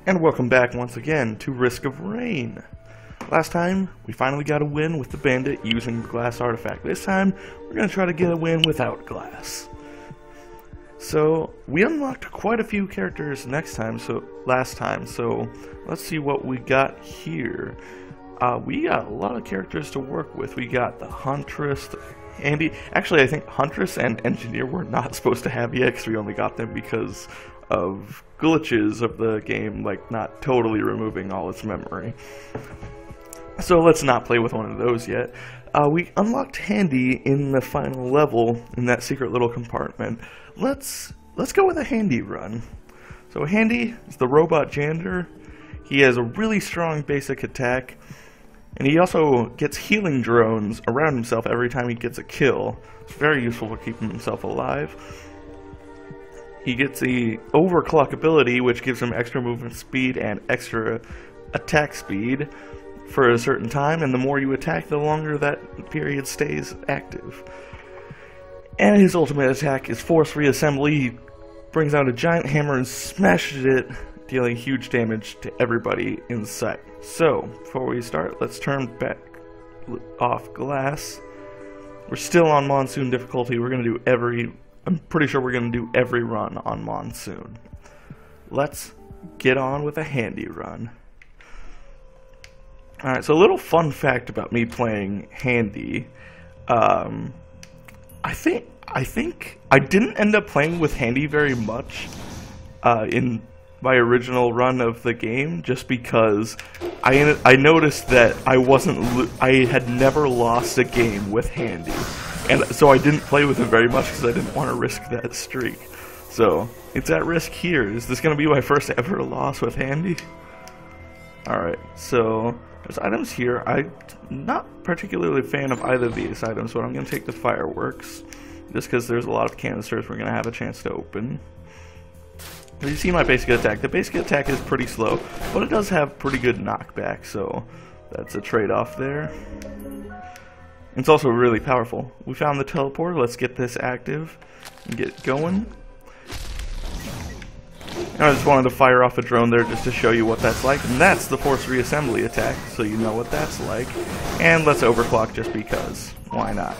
And welcome back once again to Risk of Rain. Last time, we finally got a win with the bandit using the glass artifact. This time, we're going to try to get a win without glass. So, we unlocked quite a few characters last time, so let's see what we got here. We got a lot of characters to work with. We got the Huntress, Andy. Actually, I think Huntress and Engineer were not supposed to have yet, because we only got them because of glitches of the game, like not totally removing all its memory. So let's not play with one of those yet. We unlocked Handy in the final level in that secret little compartment. Let's go with a Handy run. So Handy is the robot janitor. He has a really strong basic attack, and he also gets healing drones around himself every time he gets a kill. It's very useful for keeping himself alive. He gets the overclock ability, which gives him extra movement speed and extra attack speed for a certain time, and the more you attack, the longer that period stays active. And his ultimate attack is Force Reassembly. He brings out a giant hammer and smashes it, dealing huge damage to everybody in sight. So, before we start, let's turn back off glass. We're still on Monsoon difficulty. I'm pretty sure we're going to do every run on Monsoon. Let's get on with a Handy run. Alright, so a little fun fact about me playing Handy. I think I didn't end up playing with Handy very much in my original run of the game, just because I noticed that I had never lost a game with Handy. And so I didn't play with him very much because I didn't want to risk that streak. So, it's at risk here. Is this going to be my first ever loss with Handy? Alright, so there's items here. I'm not particularly a fan of either of these items, but I'm going to take the fireworks. Just because there's a lot of canisters we're going to have a chance to open. As you see my basic attack, the basic attack is pretty slow, but it does have pretty good knockback, so that's a trade-off there. It's also really powerful. We found the teleporter. Let's get this active and get going. And I just wanted to fire off a drone there just to show you what that's like. And that's the Force Reassembly attack, so you know what that's like. And let's overclock just because. Why not?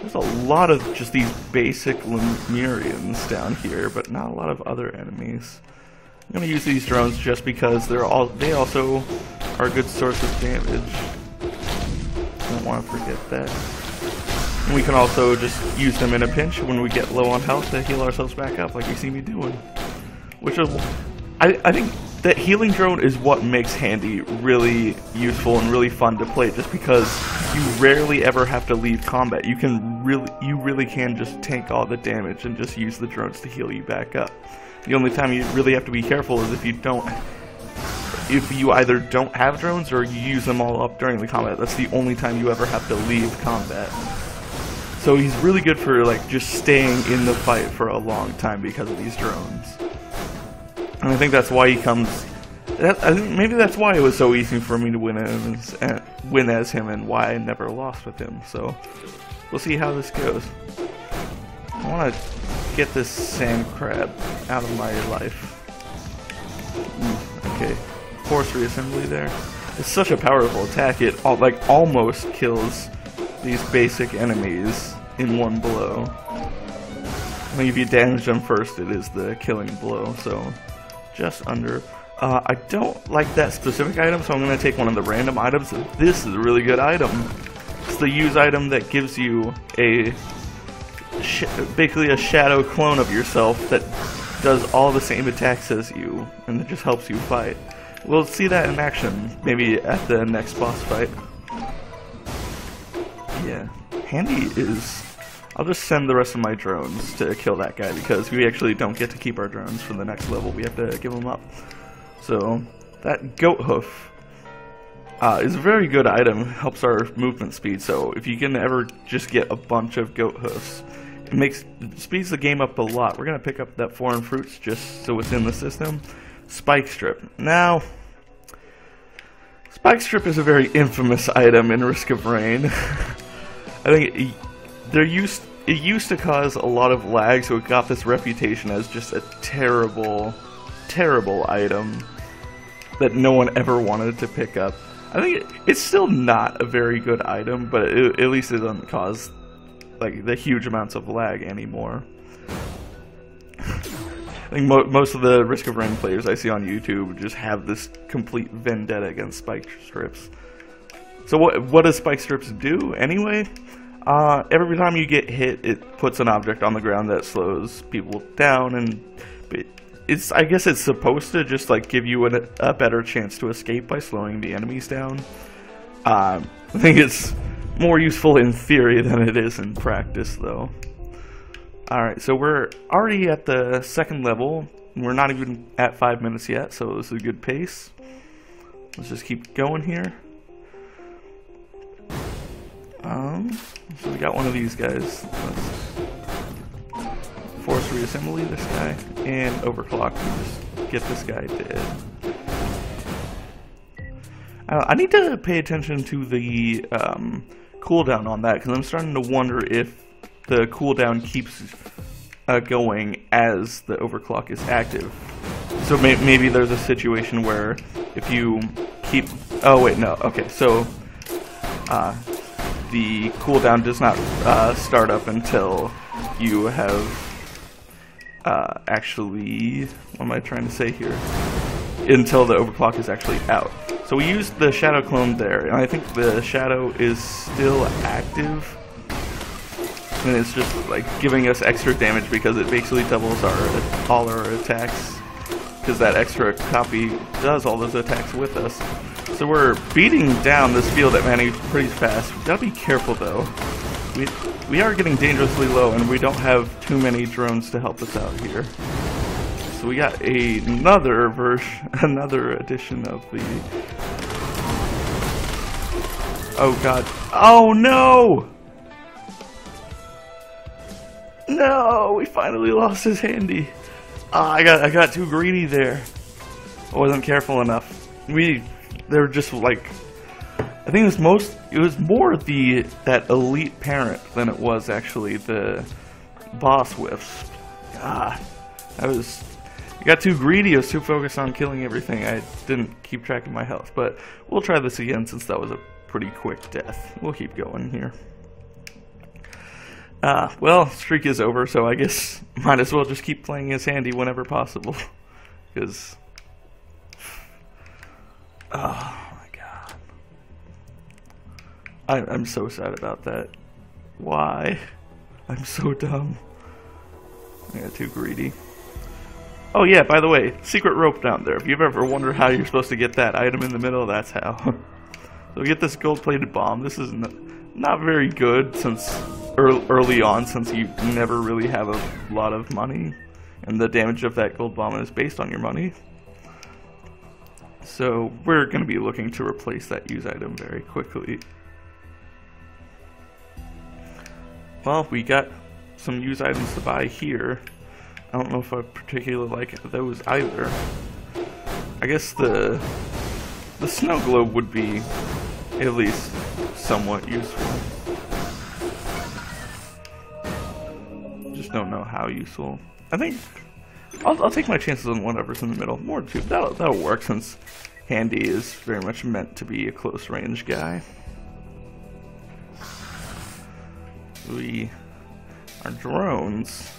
There's a lot of just these basic Lemurians down here, but not a lot of other enemies. I'm going to use these drones just because they also are a good source of damage. Don't want to forget that. And we can also just use them in a pinch when we get low on health to heal ourselves back up, like you see me doing. Which is, I think that healing drone is what makes Handy really useful and really fun to play, just because you rarely ever have to leave combat. You really can just tank all the damage and just use the drones to heal you back up. The only time you really have to be careful is if you either don't have drones or you use them all up during the combat. That's the only time you ever have to leave combat. So he's really good for like just staying in the fight for a long time because of these drones. And I think that's why he comes. I think maybe that's why it was so easy for me to win as him, and why I never lost with him. So we'll see how this goes. I want to get this sand crab out of my life. Okay, Force Reassembly there. It's such a powerful attack. It almost kills these basic enemies in one blow. I think if you damage them first, it is the killing blow. So just under. I don't like that specific item, so I'm going to take one of the random items. This is a really good item. It's the use item that gives you basically a shadow clone of yourself that does all the same attacks as you, and it just helps you fight. We'll see that in action, maybe at the next boss fight. Yeah, Handy is... I'll just send the rest of my drones to kill that guy, because we actually don't get to keep our drones for the next level. We have to give them up. So, that goat hoof is a very good item. Helps our movement speed, so if you can ever just get a bunch of goat hoofs, it speeds the game up a lot. We're going to pick up that foreign fruits just so it's in the system. Spike Strip. Now, Spike Strip is a very infamous item in Risk of Rain. I think they're used it used to cause a lot of lag, so it got this reputation as just a terrible, terrible item that no one ever wanted to pick up. I think it's still not a very good item, but at least it doesn't cause like the huge amounts of lag anymore. I think most of the Risk of Rain players I see on YouTube just have this complete vendetta against spike strips. So what does spike strips do anyway? Every time you get hit, it puts an object on the ground that slows people down, and I guess it's supposed to just like give you a better chance to escape by slowing the enemies down. I think it's more useful in theory than it is in practice, though. Alright, so we're already at the second level. We're not even at 5 minutes yet, so this is a good pace. Let's just keep going here. So we got one of these guys. Let's force reassembly this guy, and overclock and just get this guy dead. I need to pay attention to the cooldown on that, because I'm starting to wonder if the cooldown keeps going as the overclock is active. So maybe there's a situation where if you keep... Oh wait, no. Okay, so the cooldown does not start up until you have actually... What am I trying to say here? Until the overclock is actually out. So we used the shadow clone there, and I think the shadow is still active. And it's just like giving us extra damage because it basically doubles all our attacks. Because that extra copy does all those attacks with us. So we're beating down this field at Manny pretty fast. We gotta be careful though. We are getting dangerously low, and we don't have too many drones to help us out here. So we got another edition of the... Oh god. Oh no! No! We finally lost his handy. I got too greedy there. I wasn't careful enough. They're just like... I think it was more that elite parent than it was actually the boss whiffs. I got too greedy. I was too focused on killing everything. I didn't keep track of my health. But we'll try this again since that was a pretty quick death. We'll keep going here. Well, streak is over, so I guess might as well just keep playing as handy whenever possible. Because... Oh my god. I'm so sad about that. Why? I'm so dumb. I got too greedy. Oh yeah, by the way, secret rope down there. If you've ever wondered how you're supposed to get that item in the middle, that's how. So we get this gold-plated bomb. This is not very good since early on, since you never really have a lot of money, and the damage of that gold bomb is based on your money. So we're going to be looking to replace that use item very quickly. Well, we got some use items to buy here. I don't know if I particularly like those either. I guess the snow globe would be at least somewhat useful. Just don't know how useful. I think I'll take my chances on whatever's in the middle. More too. That'll work since Handy is very much meant to be a close range guy. Our drones.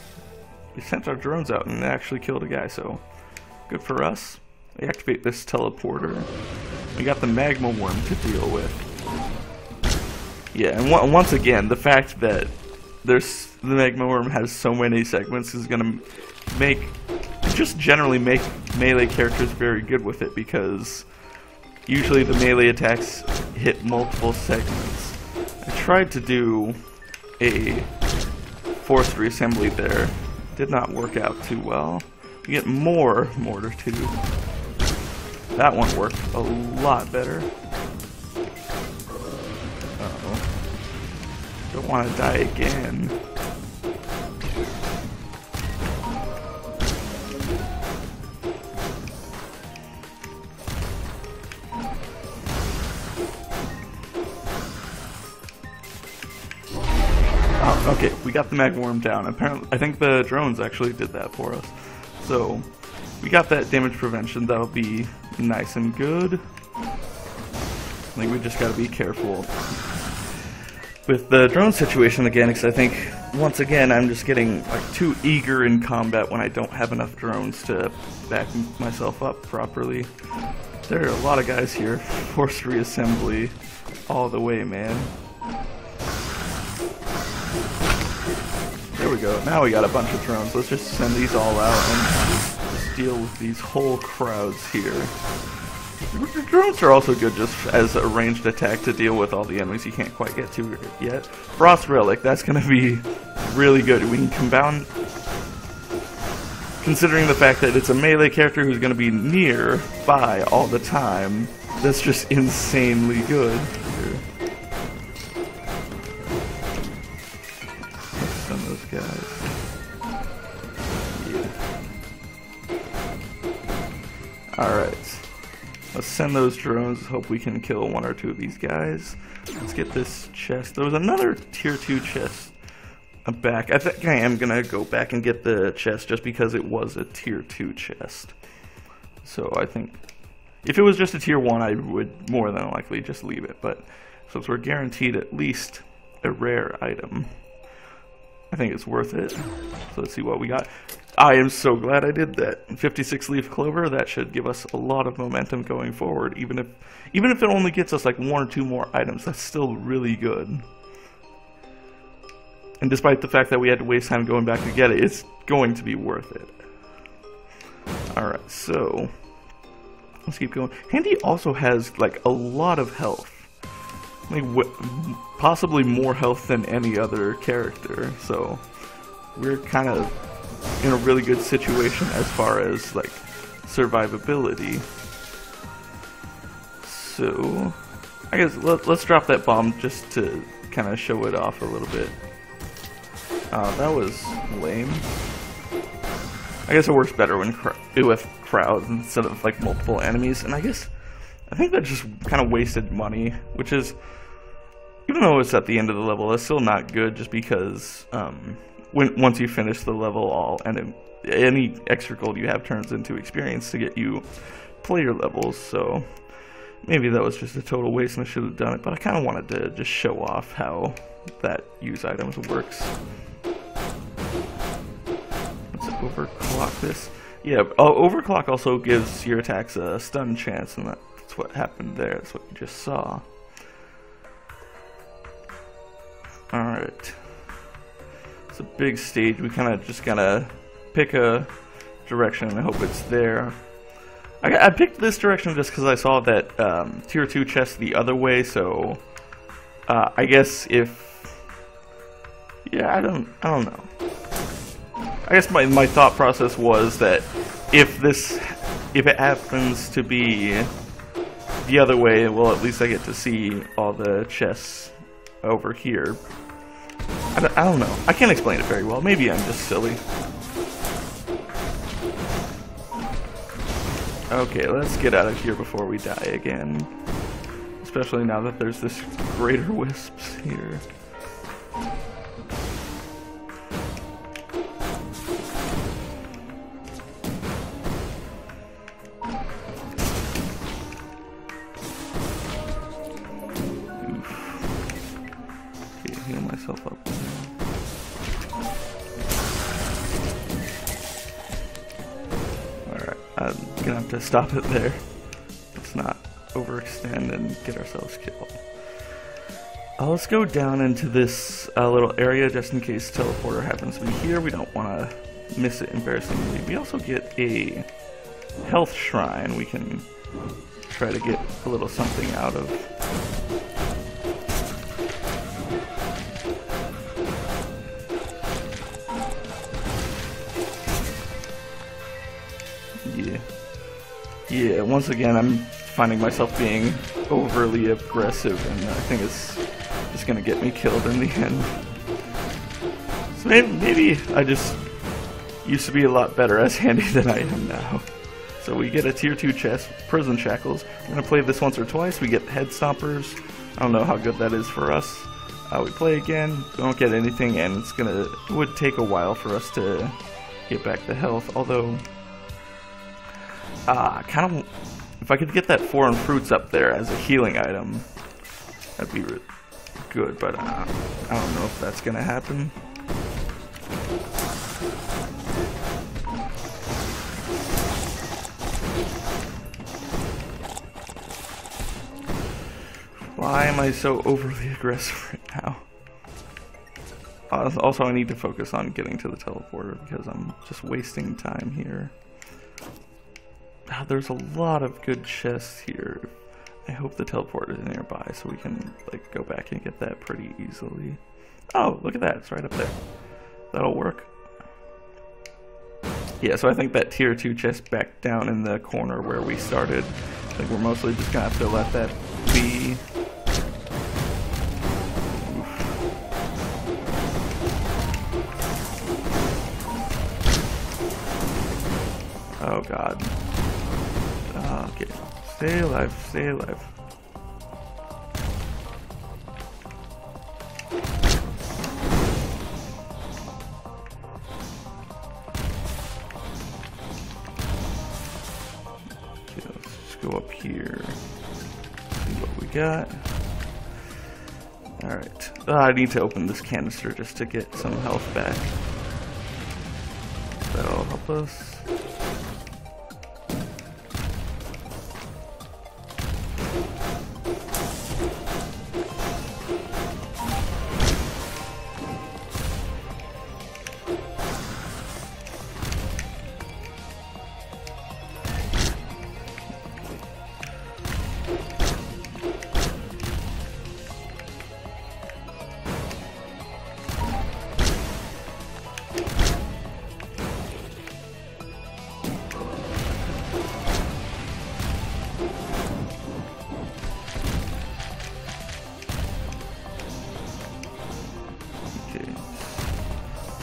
We sent our drones out and they actually killed a guy, so good for us. We activate this teleporter. We got the magma worm to deal with. Yeah, and once again, the fact that the magma worm has so many segments is gonna generally make melee characters very good with it, because usually the melee attacks hit multiple segments. I tried to do a forced reassembly there. Did not work out too well. You get more mortar too. That one worked a lot better. Uh-oh. Don't want to die again. Okay, we got the Magworm down. Apparently, I think the drones actually did that for us. So, we got that damage prevention. That'll be nice and good. I think we just gotta be careful with the drone situation again, because I think, once again, I'm just getting like too eager in combat when I don't have enough drones to back myself up properly. There are a lot of guys here. Forced reassembly all the way, man. There we go. Now we got a bunch of drones. Let's just send these all out and just deal with these whole crowds here. The drones are also good just as a ranged attack to deal with all the enemies you can't quite get to yet. Frost Relic, that's going to be really good. We can compound, considering the fact that it's a melee character who's going to be nearby all the time. That's just insanely good. Some of those guys. Yeah. Alright. Let's send those drones. Hope we can kill one or two of these guys. Let's get this chest. There was another tier 2 chest back. I think I am going to go back and get the chest just because it was a tier 2 chest. So I think if it was just a tier 1, I would more than likely just leave it. But since we're guaranteed at least a rare item, I think it's worth it. So let's see what we got. I am so glad I did that. 56 leaf clover, that should give us a lot of momentum going forward. Even if it only gets us like 1 or 2 more items, that's still really good. And despite the fact that we had to waste time going back to get it, it's going to be worth it. Alright, so let's keep going. Handy also has like a lot of health. Like, possibly more health than any other character, so we're kind of in a really good situation as far as like survivability. So I guess let's drop that bomb just to kind of show it off a little bit. That was lame. I guess it works better when with crowds instead of like multiple enemies, and I think that just kind of wasted money, which is, even though it's at the end of the level, it's still not good, just because once you finish the level, any extra gold you have turns into experience to get you player levels. So maybe that was just a total waste and I should have done it, but I kind of wanted to just show off how that use items works. Let's overclock this. Yeah, overclock also gives your attacks a stun chance, and that's what happened there. That's what you just saw. Alright. It's a big stage. We kind of just gotta pick a direction and hope it's there. I picked this direction just because I saw that tier 2 chest the other way, so I guess I don't know. I guess my thought process was that if it happens to be the other way, well, at least I get to see all the chests over here. I don't know. I can't explain it very well. Maybe I'm just silly. Okay, let's get out of here before we die again. Especially now that there's this greater wisps here. Heal myself up. Alright, I'm gonna have to stop it there. Let's not overextend and get ourselves killed. Let's go down into this little area just in case teleporter happens to be here. We don't want to miss it embarrassingly. We also get a health shrine we can try to get a little something out of. Yeah, once again, I'm finding myself being overly aggressive, and I think it's just gonna get me killed in the end. So maybe I just used to be a lot better as handy than I am now. So we get a tier 2 chest, prison shackles. We're gonna play this once or twice. We get head stompers. I don't know how good that is for us. We play again, don't get anything, and it would take a while for us to get back the health, although kind of, if I could get that foreign fruits up there as a healing item, that'd be really good, but I don't know if that's gonna happen. Why am I so overly aggressive right now? Also, I need to focus on getting to the teleporter because I'm just wasting time here. There's a lot of good chests here. I hope the teleporter is nearby so we can like go back and get that pretty easily. Oh, look at that. It's right up there. That'll work. Yeah, so I think that tier 2 chest back down in the corner where we started, I think we're mostly just gonna have to let that be. Oh god. Okay. Stay alive, stay alive. Okay, let's just go up here. See what we got. Alright. I need to open this canister just to get some health back. That'll help us.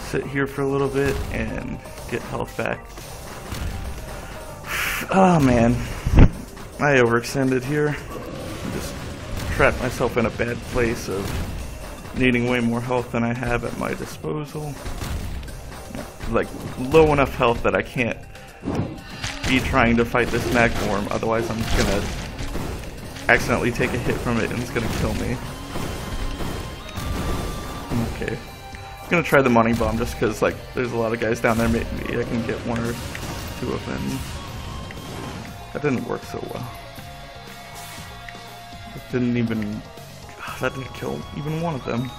Sit here for a little bit and get health back. Oh man, I overextended here. Just trapped myself in a bad place of needing way more health than I have at my disposal. Like low enough health that I can't be trying to fight this Magmorm, otherwise I'm just gonna accidentally take a hit from it and it's gonna kill me. Okay. I'm gonna try the money bomb just because like there's a lot of guys down there. Maybe I can get one or two of them. That didn't work so well. That didn't even. That didn't kill even one of them.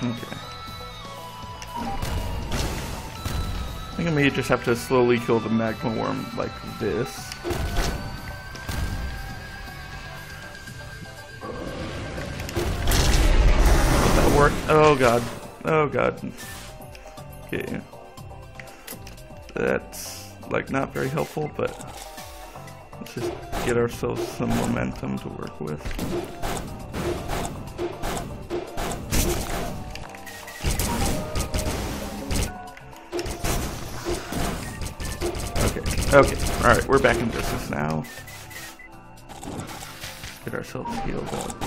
Okay. I think I may just have to slowly kill the Magmorm like this. Work. Oh god. Oh god. Okay. That's like not very helpful, but let's just get ourselves some momentum to work with. Okay. Okay. Alright, we're back in business now. Get ourselves healed up.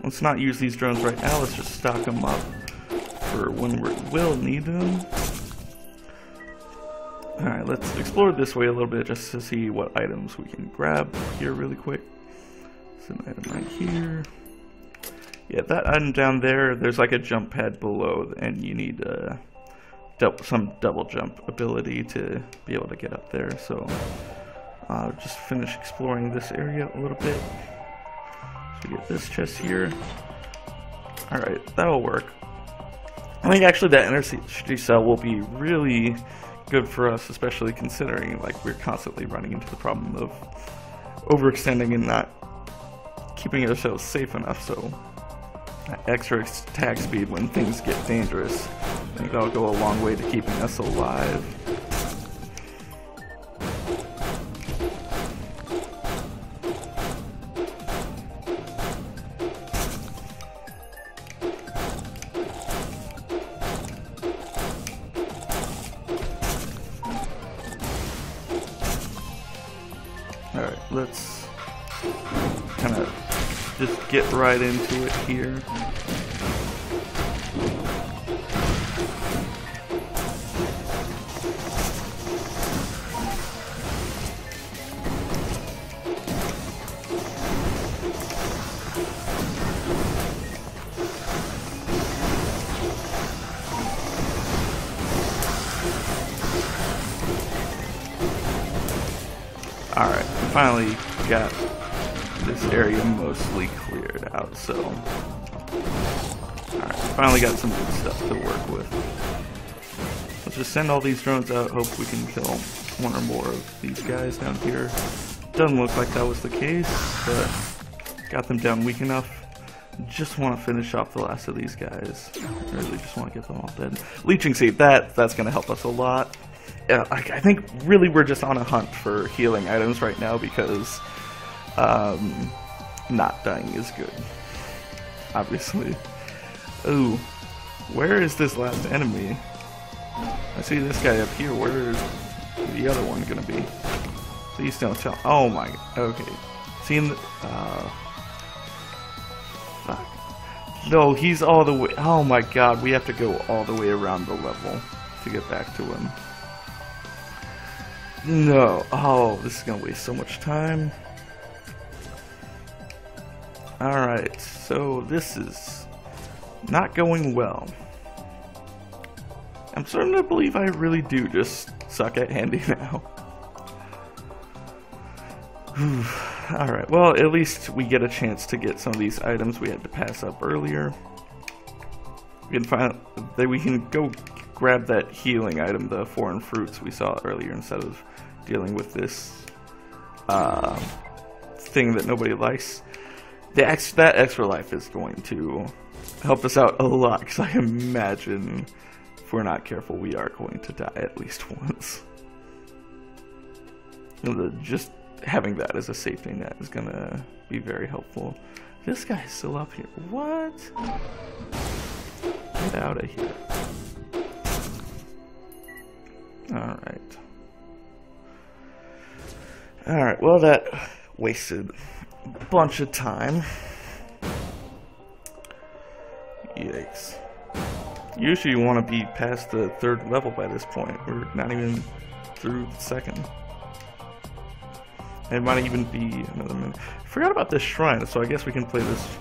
Let's not use these drones right now, let's just stock them up for when we will need them. Alright, let's explore this way a little bit just to see what items we can grab here really quick. There's an item right here. Yeah, that item down there, there's like a jump pad below and you need some double jump ability to be able to get up there. So just finish exploring this area a little bit. So get this chest here. Alright, that'll work. I think actually that energy cell will be really good for us, especially considering like we're constantly running into the problem of overextending and not keeping ourselves safe enough. So extra attack speed when things get dangerous, I think that'll go a long way to keeping us alive. let's kind of just get right into it here. Alright, finally got this area mostly cleared out, so... Alright, finally got some good stuff to work with. Let's just send all these drones out, hope we can kill one or more of these guys down here. Doesn't look like that was the case, but got them down weak enough. Just want to finish off the last of these guys. Really just want to get them all dead. Leeching Seed, that's going to help us a lot. Yeah, I think really we're just on a hunt for healing items right now because not dying is good, obviously. Ooh, where is this last enemy? I see this guy up here. Where is the other one gonna be? Please don't tell. Oh my, okay. Seeing the, fuck. No, he's all the way, oh my god, we have to go all the way around the level to get back to him. No. Oh, this is gonna waste so much time. Alright, so this is not going well. I'm starting to believe I really do just suck at Handy now. Alright, well, at least we get a chance to get some of these items we had to pass up earlier. We can go grab that healing item, the foreign fruits we saw earlier, instead of dealing with this thing that nobody likes. That extra life is going to help us out a lot, because I imagine if we're not careful we are going to die at least once. Just having that as a safety net is going to be very helpful. This guy's still up here. What? Get out of here. Alright. Alright, well that wasted a bunch of time. Yikes. Usually you want to be past the 3rd level by this point. We're not even through the 2nd. It might even be another minute. I forgot about this shrine, so I guess we can play this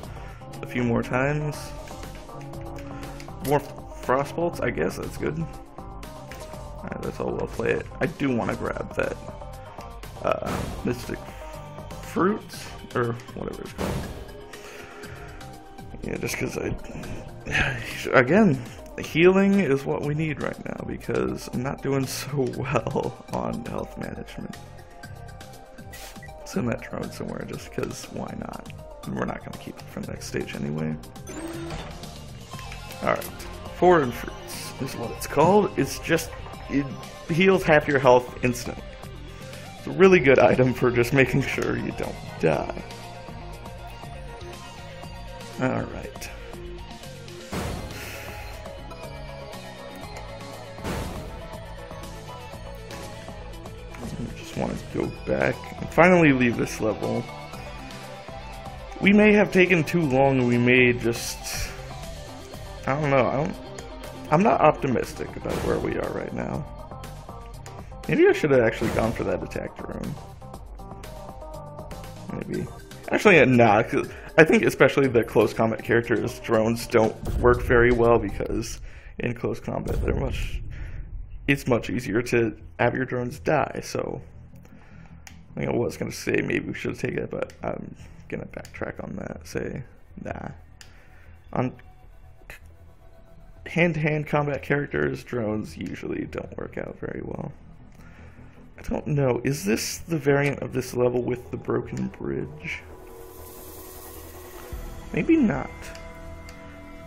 a few more times. More frost bolts, I guess that's good. Alright, that's all we'll play it. I do want to grab that mystic fruit, or whatever it's called. Yeah, just because again, healing is what we need right now, because I'm not doing so well on health management. Send that drone somewhere just because why not? We're not going to keep it for the next stage anyway. Alright, foreign fruits is what it's called. It's just, it heals half your health instantly. It's a really good item for just making sure you don't die. Alright. I just want to go back and finally leave this level. We may have taken too long, we may just... I don't know, I'm not optimistic about where we are right now. Maybe I should have actually gone for that attack drone. Maybe. Actually, nah, cause I think especially the close combat characters, drones don't work very well because in close combat it's much easier to have your drones die, so I think I was going to say maybe we should have taken it, but I'm going to backtrack on that, say nah. On hand-to-hand combat characters, drones usually don't work out very well. I don't know, is this the variant of this level with the broken bridge? Maybe not.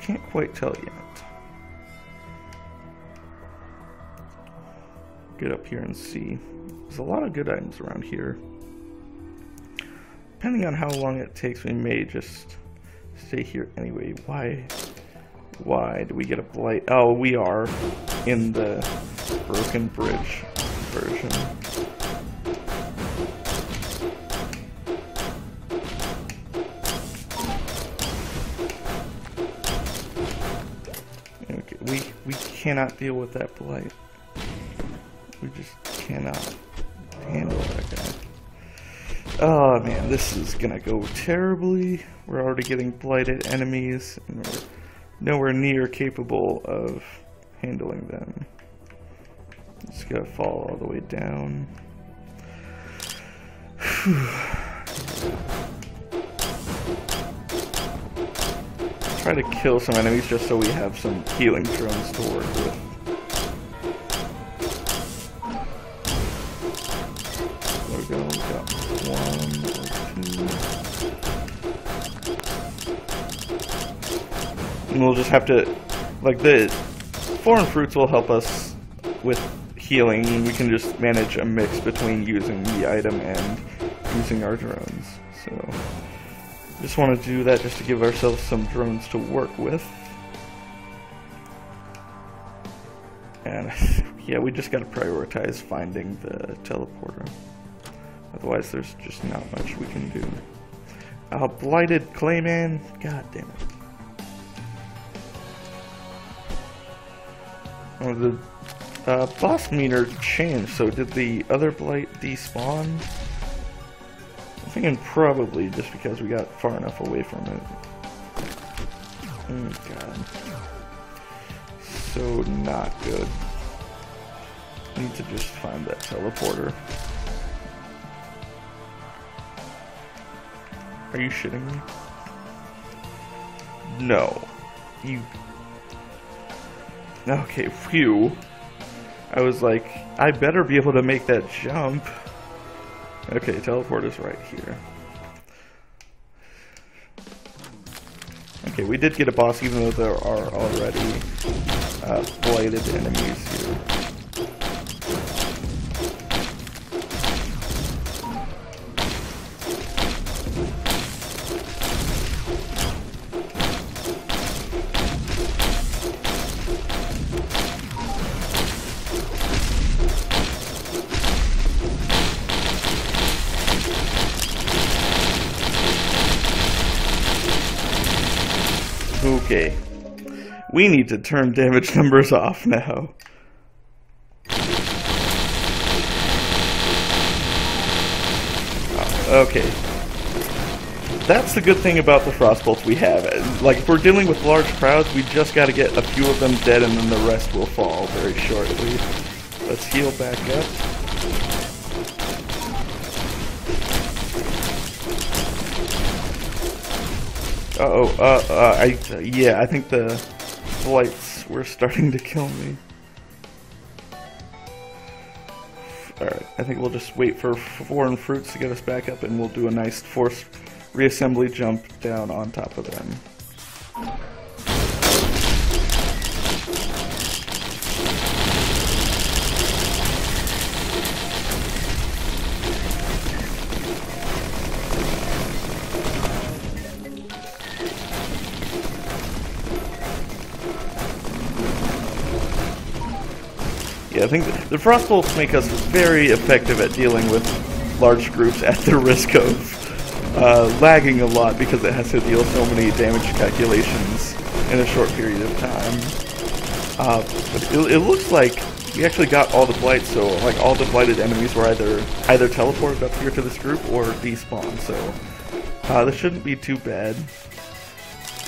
Can't quite tell yet. Get up here and see. There's a lot of good items around here. Depending on how long it takes, we may just stay here anyway. Why do we get a blight? Oh, we are in the broken bridge version. cannot deal with that blight. We just cannot handle that guy. Oh man, this is gonna go terribly. We're already getting blighted enemies, and we're nowhere near capable of handling them. Just gotta fall all the way down. Try to kill some enemies just so we have some healing drones to work with. There we go, we got 1 or 2. And we'll just have to, like, the foreign fruits will help us with healing. We can just manage a mix between using the item and using our drones. So just want to do that just to give ourselves some drones to work with. And yeah, we just got to prioritize finding the teleporter. Otherwise there's just not much we can do. Blighted Clayman, god damn it. Oh, the boss meter changed, so did the other blight despawn? I'm thinking probably just because we got far enough away from it. Oh god. So not good. Need to just find that teleporter. Are you shitting me? No. You... Okay, phew. I was like, I better be able to make that jump. Okay, teleporter's right here. Okay, we did get a boss even though there are already blighted enemies here. Okay, we need to turn damage numbers off now. Okay, that's the good thing about the Frostbolts we have. Like, if we're dealing with large crowds, we just got to get a few of them dead and then the rest will fall very shortly. Let's heal back up. Yeah, I think the blights were starting to kill me. Alright, I think we'll just wait for foreign fruits to get us back up and we'll do a nice forced reassembly jump down on top of them. I think the Frostbolts make us very effective at dealing with large groups at the risk of lagging a lot because it has to deal so many damage calculations in a short period of time. But it looks like we actually got all the blights, so like all the blighted enemies were either teleported up here to this group or despawned, so this shouldn't be too bad.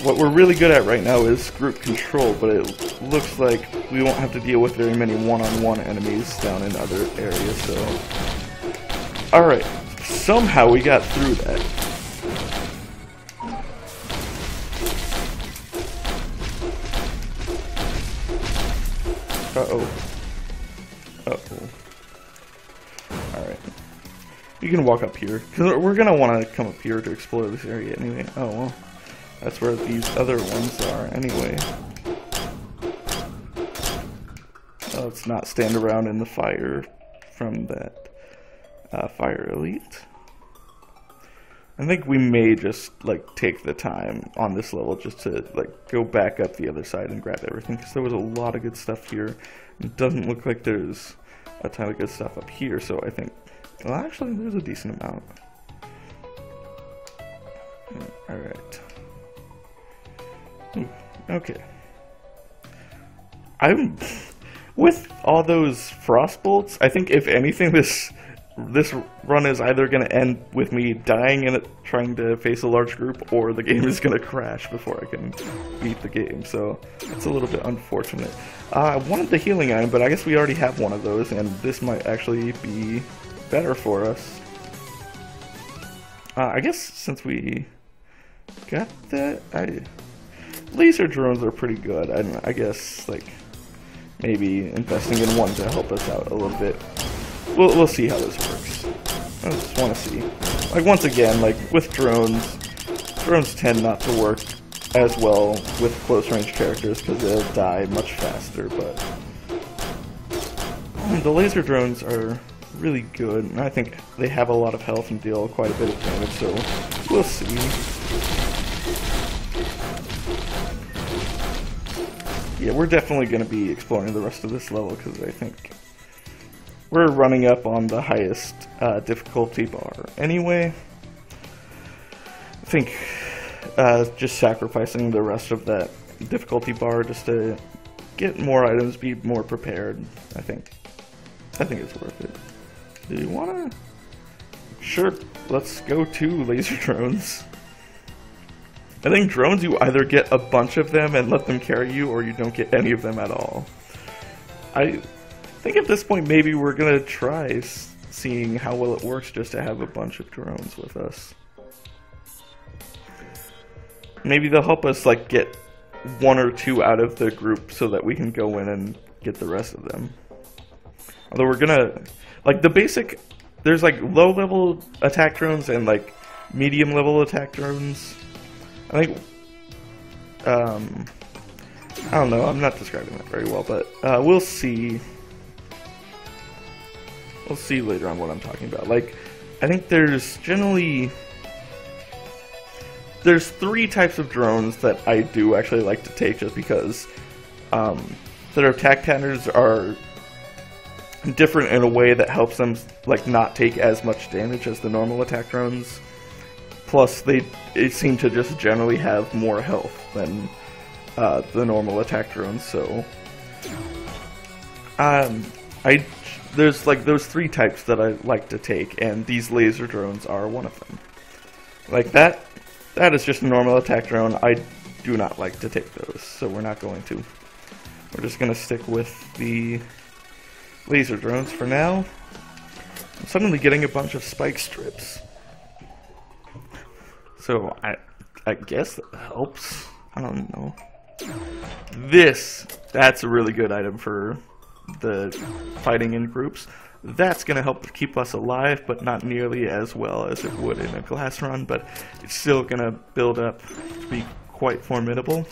What we're really good at right now is group control, but it looks like we won't have to deal with very many one-on-one enemies down in other areas, so... Alright, somehow we got through that. Uh-oh. Uh-oh. Alright. You can walk up here, because we're going to want to come up here to explore this area anyway. Oh, well. That's where these other ones are, anyway. Let's not stand around in the fire from that fire elite. I think we may just, like, take the time on this level just to, like, go back up the other side and grab everything, because there was a lot of good stuff here. It doesn't look like there's a ton of good stuff up here, so I think... Well, actually, there's a decent amount. Alright. Okay. I'm with all those frost bolts. I think if anything, this run is either going to end with me dying in it trying to face a large group, or the game is going to crash before I can beat the game. So it's a little bit unfortunate. I wanted the healing item, but I guess we already have one of those, and this might actually be better for us. I guess since we got that, laser drones are pretty good. I guess like maybe investing in one to help us out a little bit. We'll see how this works. I just want to see. Like once again, like with drones tend not to work as well with close range characters because they'll die much faster. But the laser drones are really good, and I think they have a lot of health and deal quite a bit of damage, so we'll see. Yeah, we're definitely going to be exploring the rest of this level because I think we're running up on the highest difficulty bar anyway. I think just sacrificing the rest of that difficulty bar just to get more items, be more prepared, I think it's worth it. Do you wanna? Sure, let's go to laser drones. I think drones, you either get a bunch of them and let them carry you, or you don't get any of them at all. I think at this point maybe we're gonna try seeing how well it works just to have a bunch of drones with us. Maybe they'll help us like get one or two out of the group so that we can go in and get the rest of them. Although we're gonna, like the basic, there's like low level attack drones and like medium level attack drones. I think, I don't know, I'm not describing that very well, but we'll see. We'll see later on what I'm talking about. Like, I think there's generally, there's three types of drones that I do actually like to take just because their attack patterns are different in a way that helps them like not take as much damage as the normal attack drones. Plus, they seem to just generally have more health than the normal attack drones. So, there's like those three types that I like to take, and these laser drones are one of them. Like that is just a normal attack drone. I do not like to take those, so we're not going to. We're just gonna stick with the laser drones for now. I'm suddenly getting a bunch of spike strips. So, I guess that helps. I don't know. That's a really good item for the fighting in groups. That's going to help keep us alive, but not nearly as well as it would in a glass run, but it's still going to build up to be quite formidable.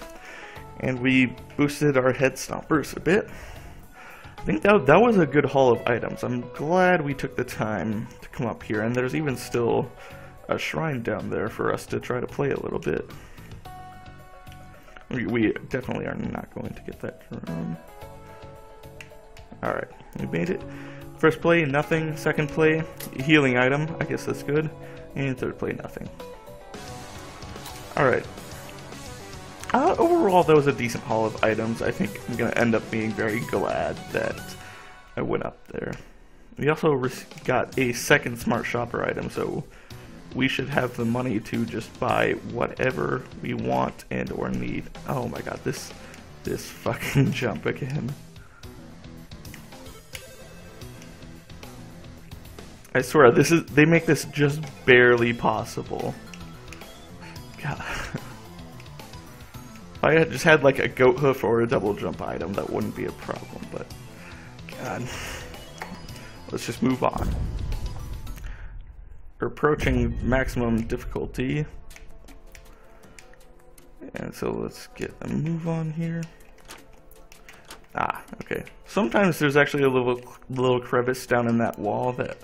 And we boosted our head stompers a bit. I think that was a good haul of items. I'm glad we took the time to come up here, and there's even still a shrine down there for us to try to play a little bit. We definitely are not going to get that drone. Alright, we made it. First play, nothing. Second play, healing item. I guess that's good. And third play, nothing. Alright. Overall, that was a decent haul of items. I think I'm going to end up being very glad that I went up there. We also got a second Smart Shopper item, so we should have the money to just buy whatever we want and or need. Oh my god, this fucking jump again. I swear, they make this just barely possible. God. If I had just had like a goat hoof or a double jump item, that wouldn't be a problem, but god. Let's just move on. We're approaching maximum difficulty. And so let's get a move on here. Ah, okay. Sometimes there's actually a little crevice down in that wall that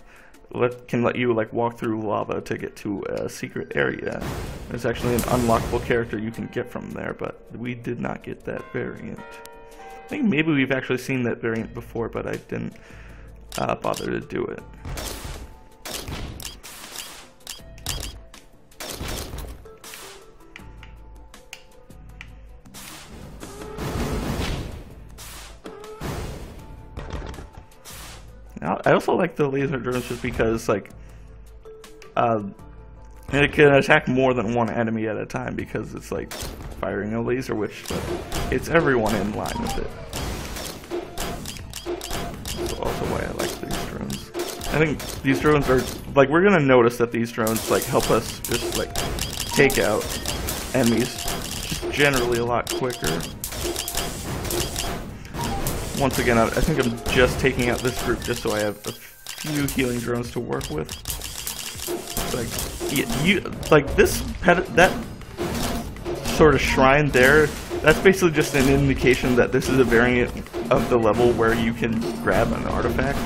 can let you like walk through lava to get to a secret area. There's actually an unlockable character you can get from there, but we did not get that variant. I think maybe we've actually seen that variant before, but I didn't bother to do it. I also like the laser drones just because, like, it can attack more than one enemy at a time because it's like firing a laser, which it's everyone in line with it. That's also why I like these drones. I think these drones are, like, we're gonna notice that these drones, like, help us just, like, take out enemies just generally a lot quicker. Once again, I think I'm just taking out this group just so I have a few healing drones to work with. Like, that sort of shrine there, that's basically just an indication that this is a variant of the level where you can grab an artifact.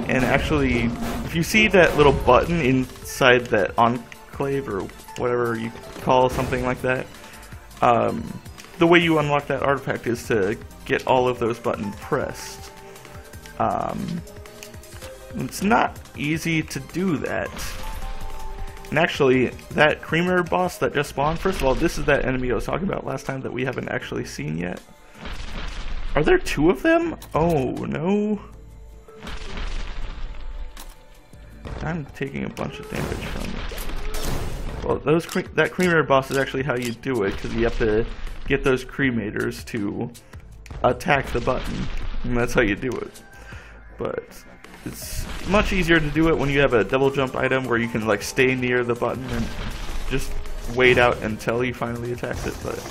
And actually, if you see that little button inside that enclave, or whatever you call something like that, the way you unlock that artifact is to get all of those buttons pressed. It's not easy to do that. And actually, that Creamer boss that just spawned, first of all, this is that enemy I was talking about last time that we haven't actually seen yet. Are there two of them? Oh, no. I'm taking a bunch of damage from it. Well, that Creamer boss is actually how you do it, because you have to get those Cremators to attack the button, and that's how you do it. But it's much easier to do it when you have a double jump item where you can, like, stay near the button and just wait out until he finally attacks it, but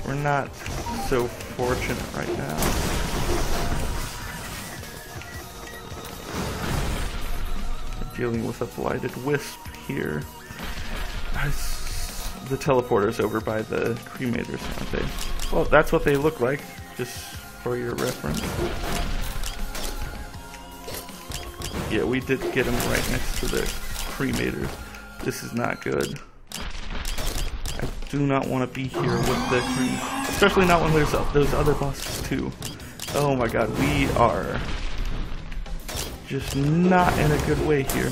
we're not so fortunate right now. Dealing with a blighted wisp here. The teleporter's over by the Cremators, aren't they? Well, that's what they look like, just for your reference. Yeah, we did get him right next to the Cremators. This is not good. I do not want to be here with the Cremators, especially not when there's those other bosses too. Oh my god, we are just not in a good way here.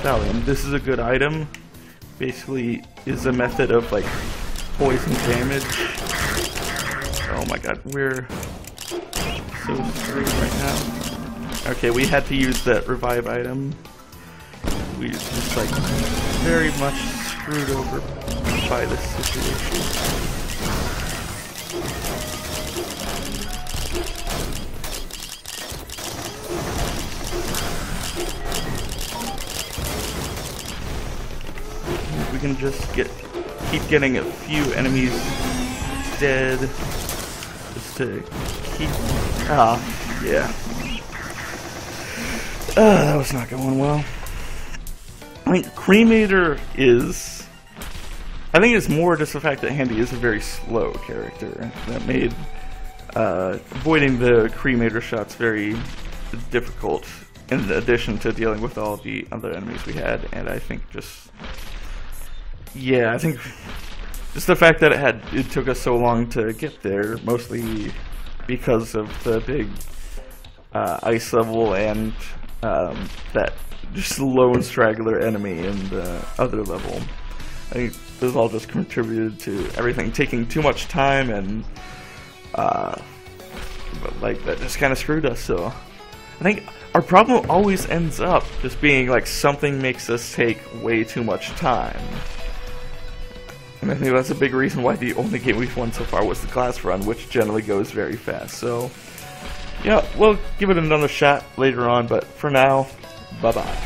Thallium, this is a good item. Basically, is a method of, like, poison damage. Oh my god, we're so screwed right now. Okay, we had to use that revive item. We just, like, very much screwed over by this situation. We can just keep getting a few enemies dead, just to keep. Yeah. That was not going well. I mean, Cremator is. I think it's more just the fact that Handy is a very slow character that made avoiding the Cremator shots very difficult. In addition to dealing with all the other enemies we had, and I think just. Yeah, I think just the fact that it took us so long to get there, mostly because of the big ice level and that just lone straggler enemy in the other level. I think those all just contributed to everything taking too much time, and but, like, that just kind of screwed us. So I think our problem always ends up just being like something makes us take way too much time. And I think that's a big reason why the only game we've won so far was the class run, which generally goes very fast. So, yeah, we'll give it another shot later on, but for now, bye-bye.